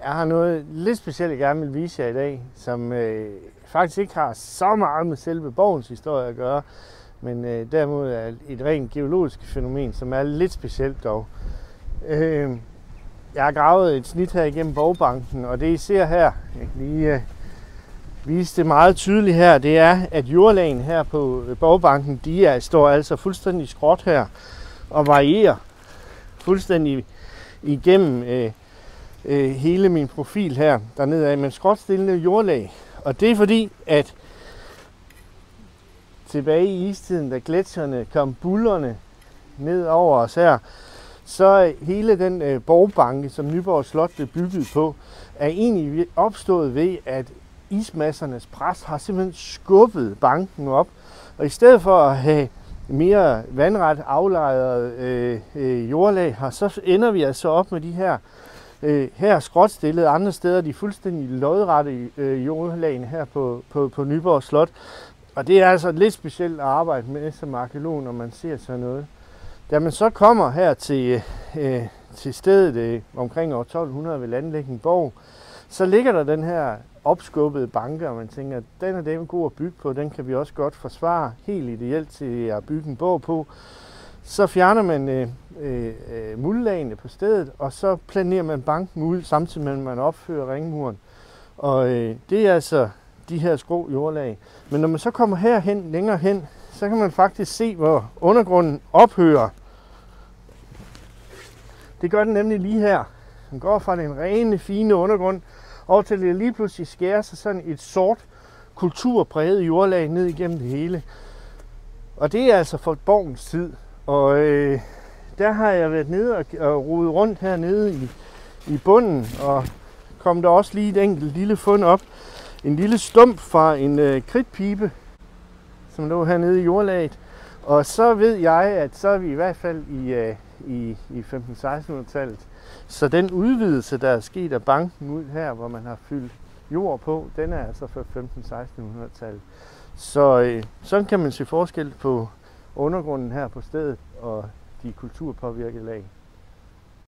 Jeg har noget lidt specielt, jeg gerne vil vise jer i dag, som faktisk ikke har så meget med selve borgens historie at gøre, men derimod er et rent geologisk fænomen, som er lidt specielt dog. Jeg har gravet et snit her igennem borgbanken, og det I ser her, jeg kan lige vise det meget tydeligt her, det er, at jordlagen her på borgbanken, de står altså fuldstændig skråt her og varierer fuldstændig igennem hele min profil her dernede af, men skråtstillende jordlag. Og det er fordi, at tilbage i istiden, da gletsjerne kom buldrende ned over os her, så hele den borgbanke, som Nyborg Slot blev bygget på, er egentlig opstået ved, at ismassernes pres har simpelthen skubbet banken op. Og i stedet for at have mere vandret aflejret jordlag her, så ender vi altså op med de her skråtstillede, andre steder de fuldstændig lodrette jordlagene her på Nyborg Slot. Og det er altså lidt specielt at arbejde med som arkeolog, når man ser sådan noget. Da man så kommer her til stedet omkring år 1200 ved Landlæggenborg, så ligger der den her opskubbede banke, og man tænker, at den er dem god at bygge på, den kan vi også godt forsvare helt ideelt til at bygge en borg på. Så fjerner man muldlagene på stedet, og så planerer man banken ud, samtidig med at man opfører ringmuren. Og det er altså de her skrå jordlag. Men når man så kommer herhen, længere hen, så kan man faktisk se, hvor undergrunden ophører. Det gør den nemlig lige her. Den går fra den rene, fine undergrund over til det lige pludselig skærer sig sådan et sort, kulturpræget jordlag ned igennem det hele. Og det er altså fra borgens tid. Og der har jeg været nede og rodet rundt hernede i bunden, og kom der også lige et enkelt lille fund op. En lille stump fra en kridtpibe, som lå hernede i jordlaget. Og så ved jeg, at så er vi i hvert fald i 1500-1600-tallet. Så den udvidelse, der er sket af banken ud her, hvor man har fyldt jord på, den er altså fra 1500-1600-tallet. Så sådan kan man se forskel på undergrunden her på stedet og de kulturpåvirkede lag.